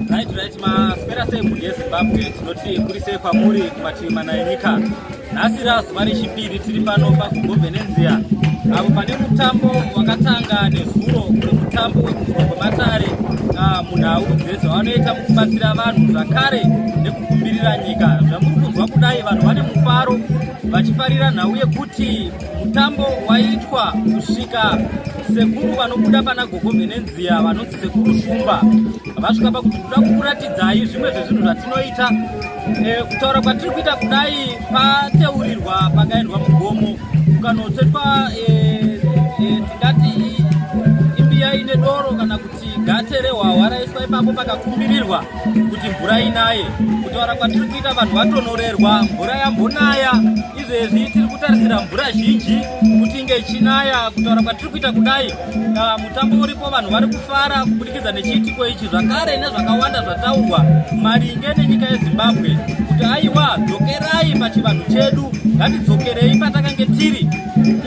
Right, maswera semunhu yeZimbabwe tinoti kuri sei kwamuri kumativi mana enyika. Nhasi razuva rechipiri tiri pano pakugovhenenzia apo pane mutambo wakatanga nezuro kuri mutambo wekuvhurwa kwematare munhau dzezvavanoita mukubatsira vanhu zvakare nekukumbirira nyika. Zvamuri kunzwa kudai vanhu vane mufaro vachifarira nhau yekuti mutambo waitwa kusvika sekuru vanobuda pana gogovhenenzia vanonzi sekuru shumba vasvika pakuti toda kukuratidzai zvimwe zvezvinhu zvatinoita. Kutaura kwatiri kuita kudai pateurirwa pakaendwa mugomo ukanotsvetwa tingati imbiya ine doro kana kuti gate rehwahwa raiswa ipapo pakakumbirirwa kuti mvura inaye. Kutaura kwatiri kuita vanhu vatonorerwa mvura yambonaya, izvezvi tiri kutarisira mvura zhinji kuti inge ichinaya. Kutaura kwatiri kuita kudai mutambo uripo vanhu vari kufara kubudikidza nechiitiko ichi, zvakare nezvakawanda zvataurwa maringe nenyika yeZimbabwe kuti aiwa dzokerai pachivanhu chedu, ngatidzokerei patakange tiri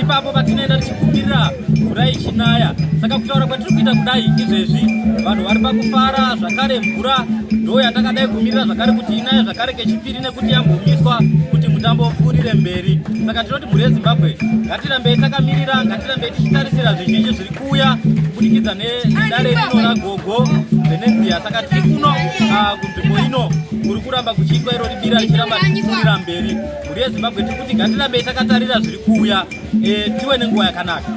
ipapo patinoenda tichikumbirira mvura ichinaya. Saka kutaura kwatiri kuita kudai izvezvi vanhu vari pakufara, zvakare mvura ndo yatakadai kumirira zvakare kuti inaye zvakare kechipiri nekuti yambomiswa kuti mutambo upfuurire mberi. Saka tinoti mhuri yeZimbabwe ngatirambei takamirira, ngatirambei tichitarisira zvizhinji zviri kuuya kubudikidza nedare rino ragogo Venezia. Saka tiri kuno kunzvimbo ino kuri kuramba kuchiitwa iro ribira richiramba tichipfuurira mberi. Mhuri yeZimbabwe tiri kuti ngatirambei takatarira zviri kuuya tive nenguva yakanaka.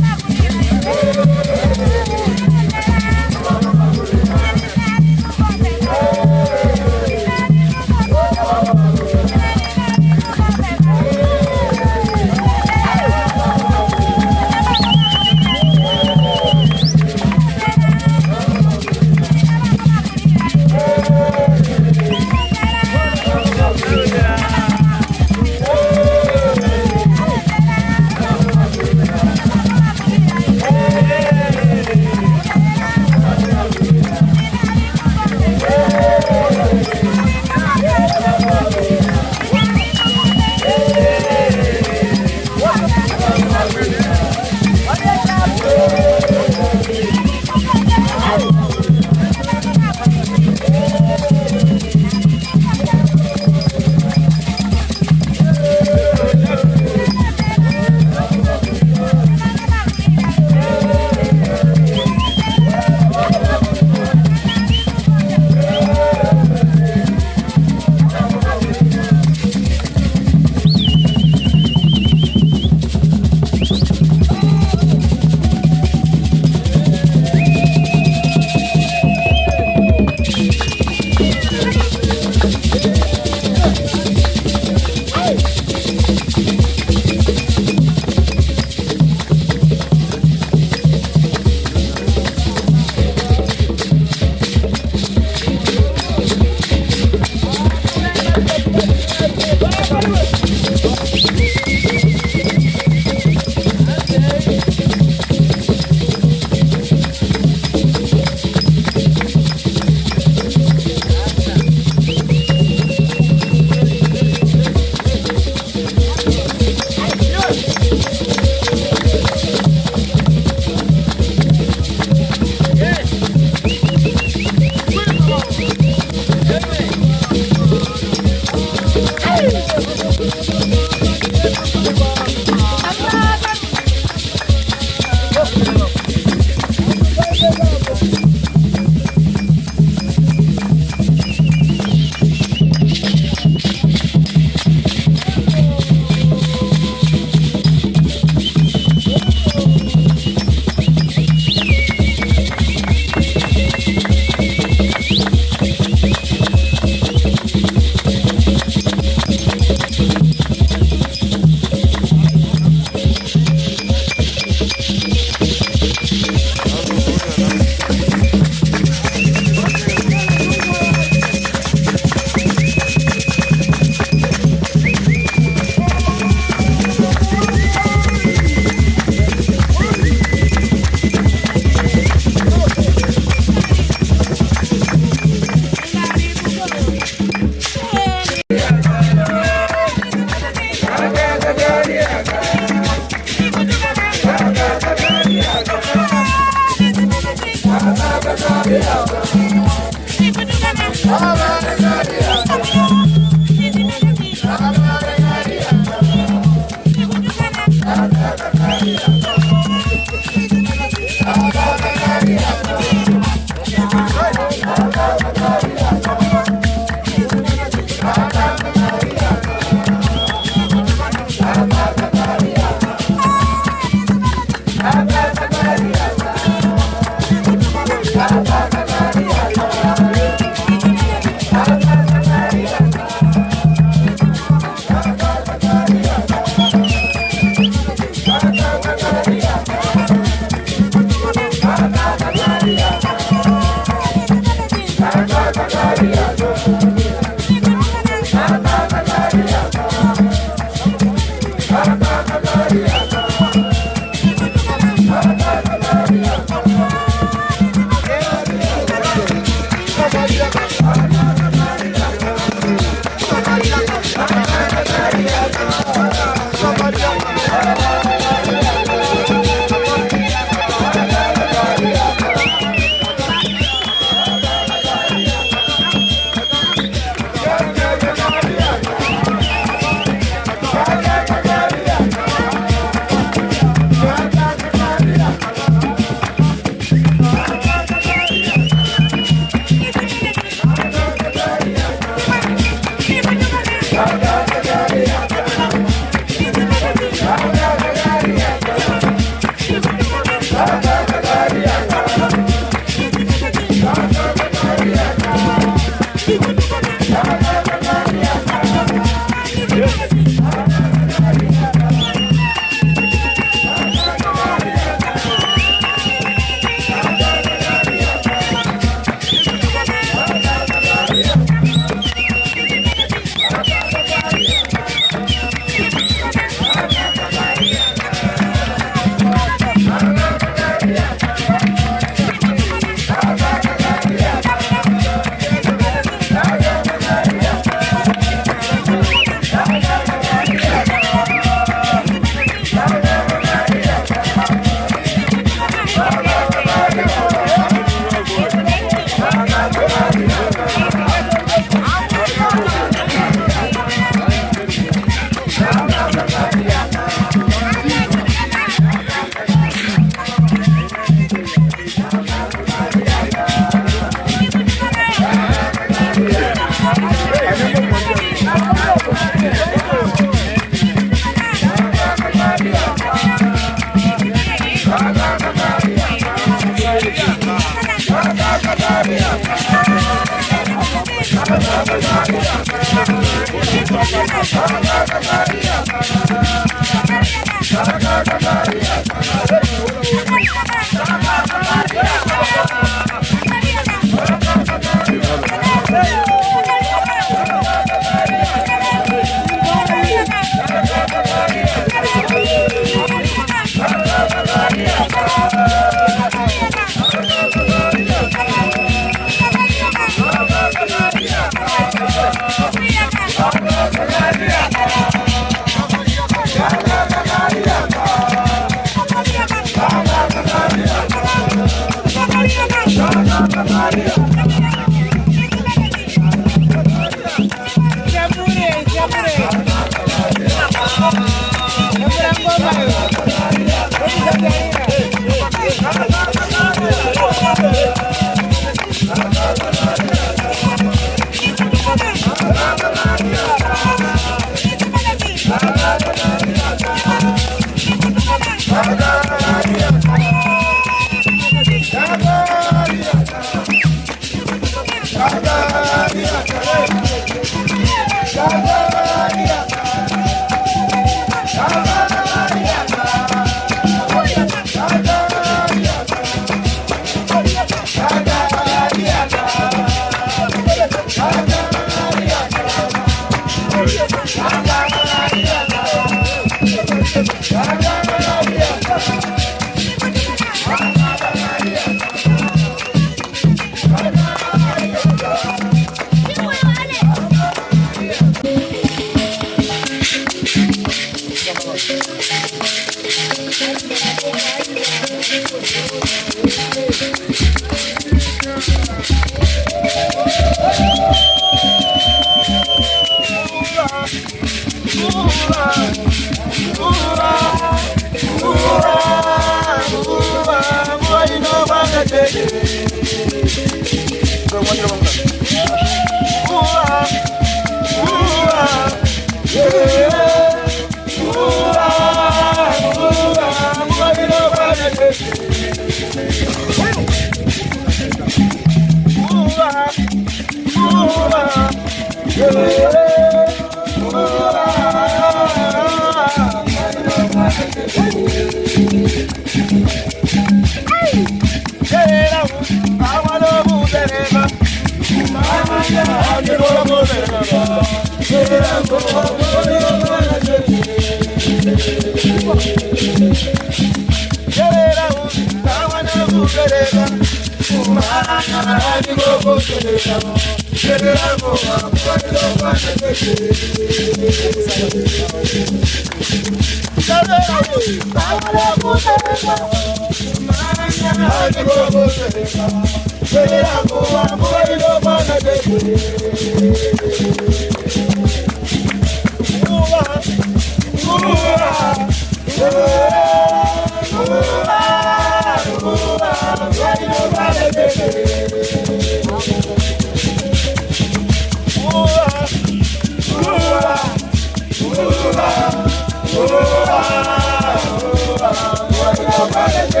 Hey!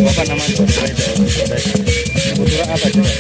Bapak nama kebetulan apa coba?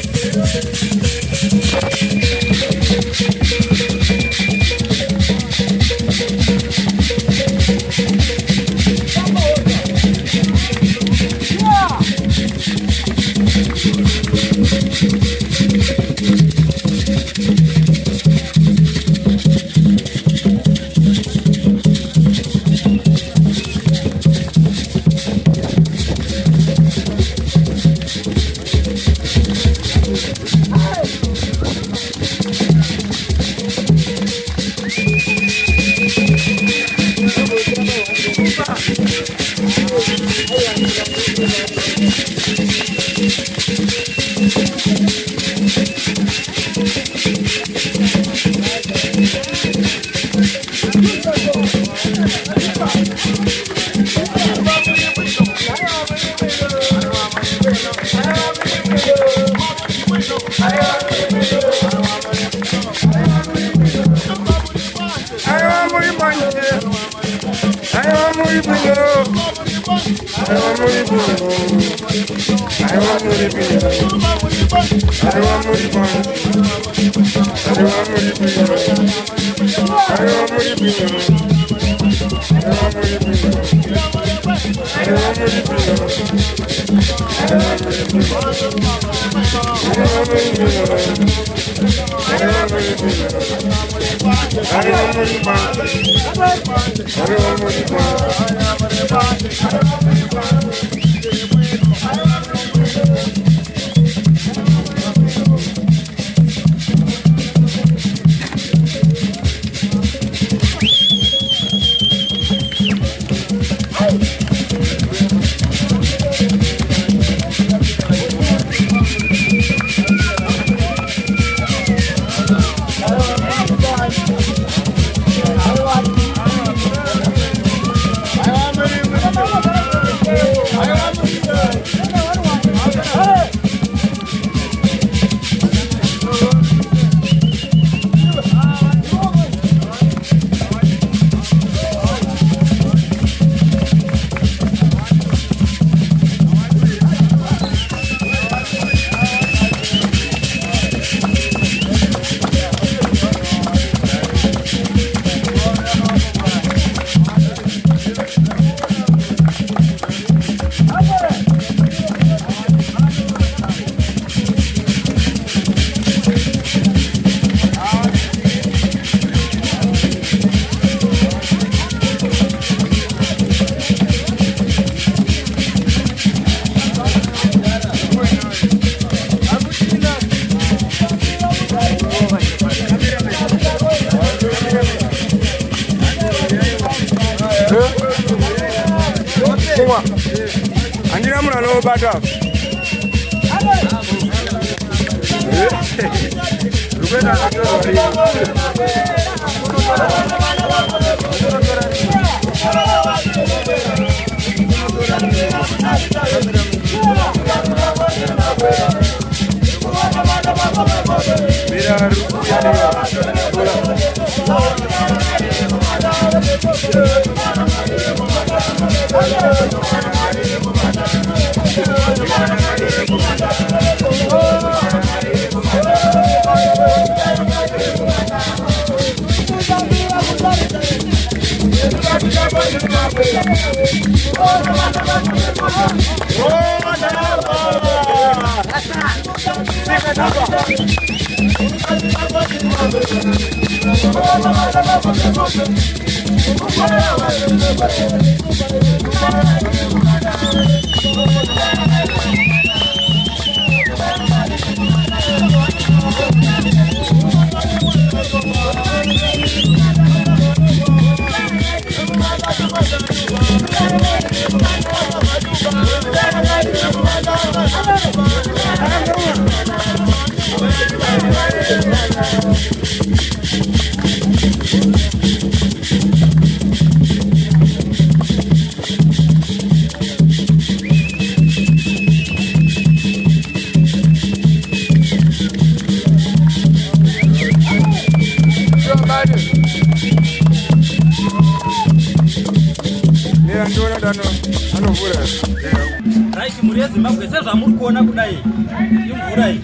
Anjira muna no bata. Rubena right, muri yeZimbabwe sezvamuri kuona kudai imvura iyi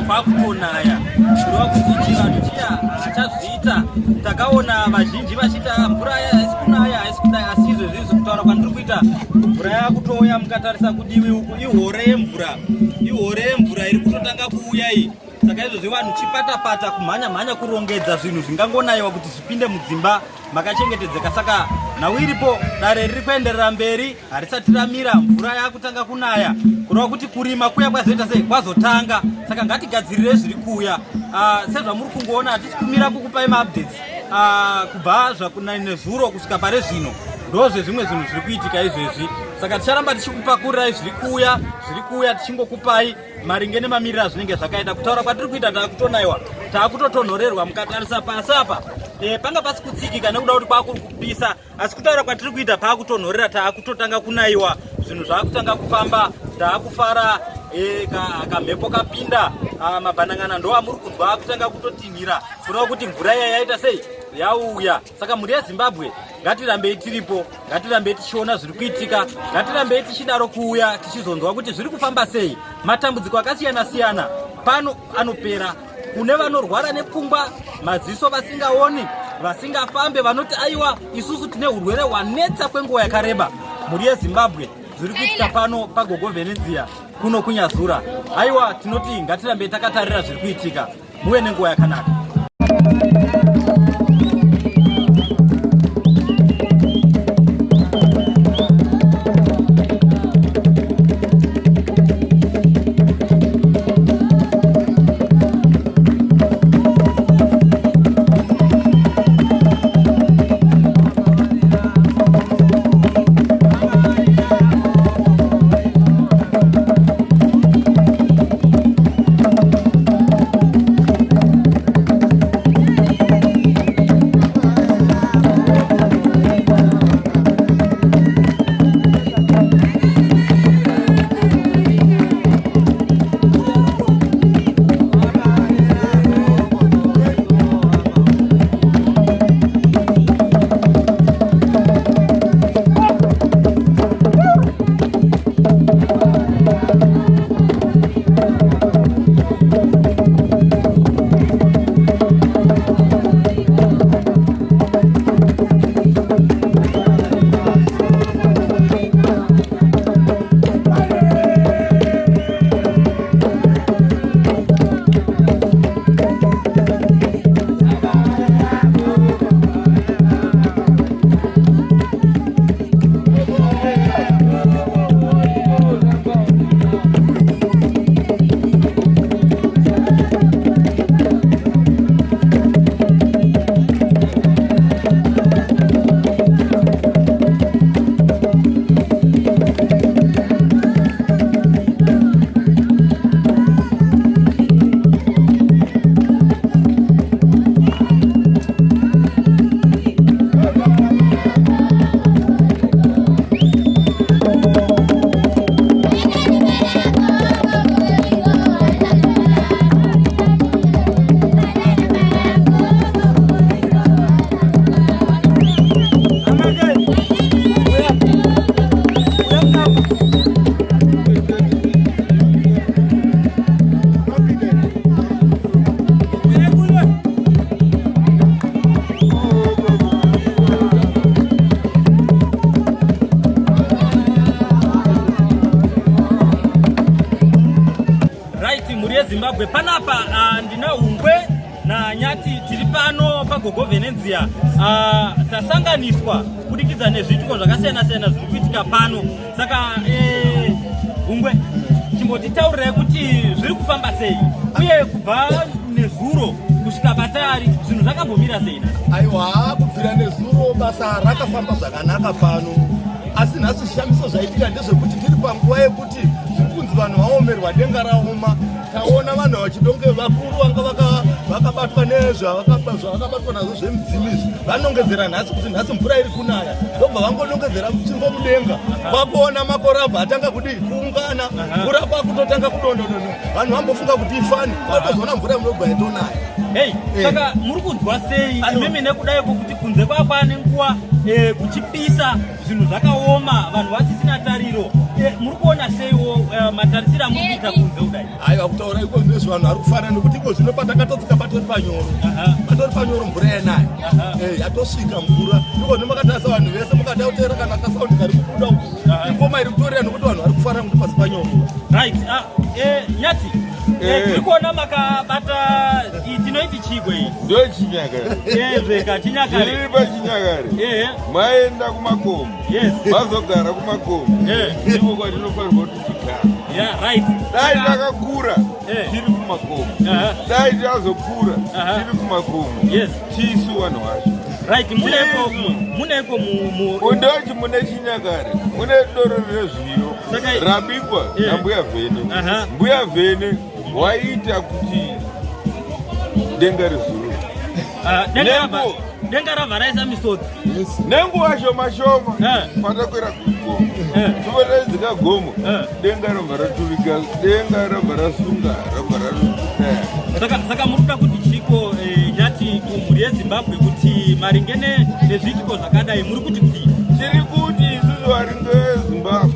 kwakutonaya kureva kuti chivanhu chiya chazviita takaona vazhinji vachita mvura haisi kunaya haisi kudai, asi izvezvi kutaura kwandiri kuita mvura yakutouya mukatarisa kudivi uku ihore yemvura iri kutotanga kuuya iyi. Saka izvozvi vanhu chipata-pata kumhanya-mhanya kurongedza zvinhu zvingangonayiwa kuti zvipinde mudzimba makachengetedzeka. Saka nhau iripo, dare riri kuenderera mberi, harisati ramira, mvura yakutanga kunaya kureva kuti kurima kuya kwazoita sei kwazotanga. Saka ngatigadzirire zviri kuuya. Sezvamuri kungoona hatisi kumira kukupai maupdates kubva nezuro kusvika pare zvino, ndozve zvimwe zvinhu zviri kuitika izvezvi. Saka ticharamba tichikupakurirai zviri kuuya tichingokupai maringe nemamiriro zvinenge zvakaita. Kutaura kwatiri kuita taakutonayiwa, taakutotonhorerwa. Mukatarisa pasi apa panga pasi kutsikika nekuda kuti kwakuri kupisa, asi kutaura kwatiri kuita paakutonhorera, taakutotanga kunayiwa, zvinhu zvaakutanga kufamba, taakufara. Kamhepo kapinda, mabhanangana ndo amuri kunzwa akutanga kutotinhira kureva kuti mvura iya yaita sei yauya. Saka muri yeZimbabwe ngatirambei tiripo, ngatirambei tichiona zviri kuitika, ngatirambei tichidaro kuuya tichizonzwa kuti zviri kufamba sei. Matambudziko akasiyana-siyana pano anopera. Kune vanorwara nepfungwa, maziso vasingaoni, vasingafambe, vanoti aiwa isusu tine urwere hwanetsa kwenguva yakareba. Muri yeZimbabwe zviri kuitika pano paGogo Venezia kuno kunyazura. Aiwa tinoti ngatirambe takatarira zviri kuitika. Muve nenguva yakanaka. Zimbabwe panapa ndina Hungwe na Nyati tiri pano paGogo Venezia. Tasanganiswa kudikidza nezvituko zvakasiyana-siyana zviri kuitika pano. Saka Hungwe chimbotitaurirai kuti zviri kufamba sei uye kubva nezuro kusvika patari zvinhu zvakambomira sei? Aiwa, kubvira nezuro basa rakafamba zvakanaka pano, asi nhasi zvishamiso zvaitika ndezvekuti tiri panguva yekuti zvikunzi vanhu vaomerwa denga raoma. Taona vanhu vachidonge vakuru vanga vakabatwa nezvavakabatwa nazvo zvemudzimizvi vanongedzera nhasi kuti nhasi mvura iri kunaya, ndobva vangonongedzera chimbo mudenga. Kwakuona makorabha atanga kudii kuungana, mvura kwakutotanga kudondodono, vanhu vambofunga kuti ifani, kwatozoona mvura inobva yatonaya. saka muri kunzwa sei imimi nekudaiko kuti kunze kwakwane nguva kuchipisa zvinhu zvakaoma vanhu vasisina tariro muri kuona seiwo matarisiro amuri kuita kunze kudai? Aiwa kutaura iko nezvo vanhu vari kufara nekuti iko zvino patakatotsika patori panyoro mvura yanaya yatosvika mvura iko nemakatasa vanhu vese mukatautera kana kasaundi kari kubuda uku ingoma iri kutorera nokuti vanhu vari kufara nokuti pasi panyoro. Right. Nyati tiri kuona makabata tinoiti chigwe iyi ndo Chinyakare. zveka Chinyakare Tiri paChinyakare maenda kumakomo mazogara kumakomo ndiko kwatinofanirwa kuti tigara. Right. Dai takakura tiri kumakomo, dai tazokura tiri kumakomo, tisu vanhu vacho. Right. Muneiko undochi mune Chinyakare mune doro rezviyo rabikwa nambuya Vhene. Mbuya Vhene waita kuti denga rezuru denga ravharaisa misodzi nenguva shoma patakwira kugomo tovataidzika gomo denga rabva raturika, denga rabva rasunga, rabva raruta. Saka muri kuda kuti chiko Nyati kumhuri yeZimbabwe kuti maringe nezvitiko zvakadai muri kuti kudii? Tiri kuti isusu vari ngeZimbabwe,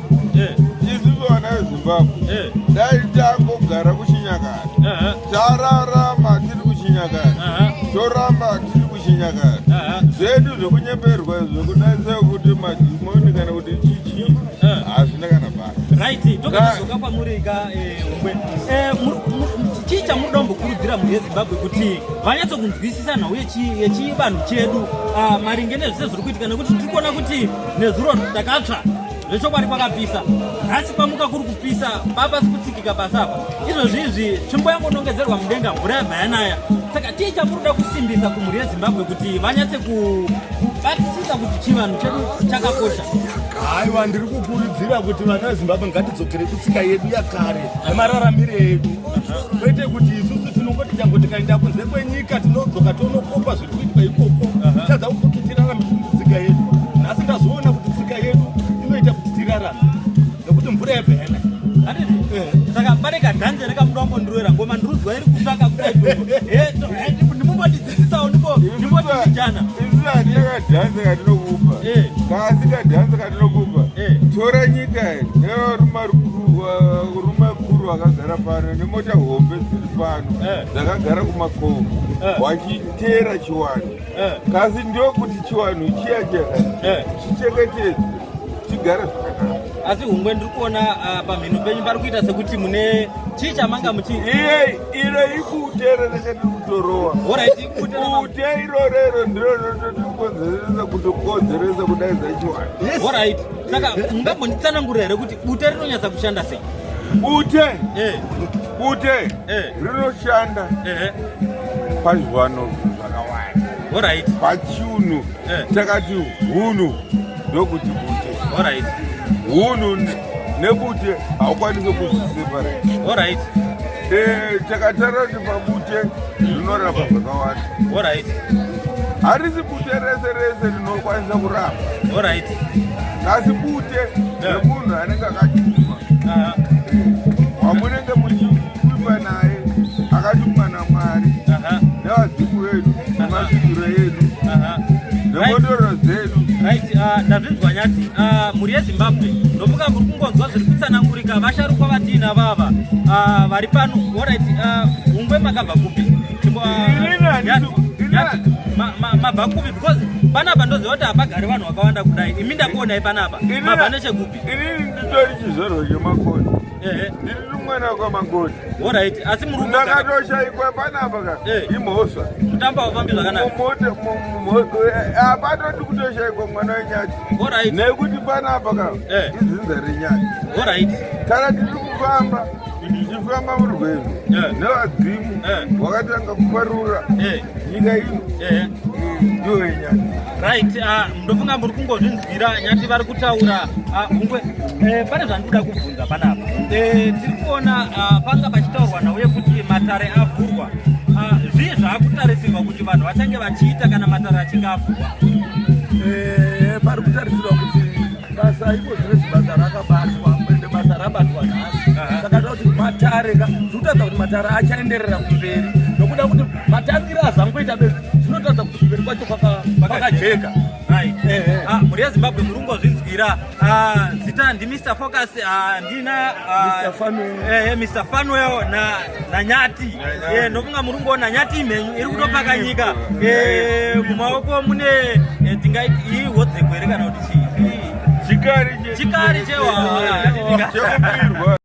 isusu vana veZimbabwe dai tangogara kuChinyakare, tararama tiri kuChinyakare, toramba tiri kuChinyakare, zvedu zvekunyemberwa zvekudai sekuti madhimoni kana kuti chichi hazvina kana basa. Right. Tokazoka pamurika Ungwe chii chamunoda kumbokurudzira mhuri yeZimbabwe kuti vanyatsokunzwisisa nhau yechivanhu chedu maringe nezvese zviri kuitika, nekuti tiri kuona kuti nezuro takatsva zvechokwadi kwakapisa asi pamuka kuri kupisa papasi kutsikika pasapa izvozvizvi tsvimbo yangonongedzerwa mudenga mvura yabva yanaya. Saka tii chamunoda kusimbisa kumhuri yeZimbabwe kuti vanyatse kubatisisa kuti chivanhu chedu chakakosha? Aiwa ndiri kukurudzira kuti vana veZimbabwe ngatidzokere kutsika yedu yakare nemararamiro edu, kwete kuti isusu tinongoti chango tikaenda kunze kwenyika tinodzoka tonokopa zviri kuitwa ikoko tadza kuti tirarame tsika yedu. Nhasi ndazoona kuti tsika yedu inoita kuti tirarame nekuti mvura yabva yanaya. Saka pane kadhanze rekamuda wambondiroera ngoma ndirudzwa iri kutsvaka kudai ndimumbotidzidzisawo ndimbotiijana isisati yakadhanza katinokupa kasi kadhanza katinokupa tora nyika nevarume kuru vakagara pano nemota hombe dziri pano dzakagara kumakomo wachiteera chiwanhu kasi ndokuti chiwanhu chiya chichengetedzwe chigare zvakanaka. Asi Ungwe ndiri kuona pamhino penyu pari kuita sekuti mune chii chamanga muchi iro ikute rekatiri kutorowa kute irorero ndiro rinototikonzeresa kutokonzeresa kudaidza chiwanhu. Alright. Saka ungambonditsanangurira here kuti bute rinonyatsa kushanda sei? Bute rinoshanda pazviwano zvakawanda. Alright. Pachiunhu takati hunhu ndokuti bute. Alright. Hunhu nebute haukwanisi kuzviseparate. Alright. Takataura kuti pabute rinorapa zvakawanda. Alright. Harisi bute rese rinokwanisa kurapa. Alright. Asi bute remunhu anenge akatumwa, wamunenge muchikuimba naye akatumwa naMwari nevadzimu vedu nemasvikiro edu nemodoro dzedu. Right. Ndazvinzwa Nyati, mhuri yeZimbabwe ndomuka muri kungonzwa zviri kutsanangurika vasharukwa vatiina vava vari pano. Alright. Ungwe makabva kupi? Mabva kupi? Because panapa ndoziva kuti hapagari vanhu vakawanda kudai. Imi ndakuonai panapa mabva nechekupi? Inini nditori chizorwa chemakoni, ndiri mwana kwaMangoni. Alright. Asi muri ndakatoshaikwa panapa ka imhosva kutamba wafambi zvakanaka. Hapatodi kutoshaikwa mwana weNyati. Alright. Nekuti panapa ka idzinza reNyati. Alright. Kana tiri kufamba tichifamba murwendo nevadzimu wakatanga kuparura nyika ino ndiyo yeNyati. Right. Ndofunga muri kungozvinzwira Nyati vari kutaura. Ungwe pane zvandinoda kubvunza panapa. Tiri kuona panga pachitaurwa nhau yekuti matare avhurwa. Zvii zvaakutarisirwa kuti vanhu vachange vachiita kana matare achinge avhurwa? Pari kutarisirwa kuti basa iko zvese basa rakabatwa ende basa rabatwa nhasi. Saka kuti matare zvinotaridza kuti matare achaenderera kumberi nokuti zvinoda kuti matangiro azangoita besa zvinotadza kuti kumberi kwacho kwakajeka. Mhuri yeZimbabwe muri kungozvinzwira. Zita ndiMr Focus, ndina Mr Fanuel naNyati. Ndofunga muri kungoona Nyati imhenyu iri kutopaka nyika. Mumaoko mune tingaiti ihodzeko here kana kuti chii? Chikari chewa.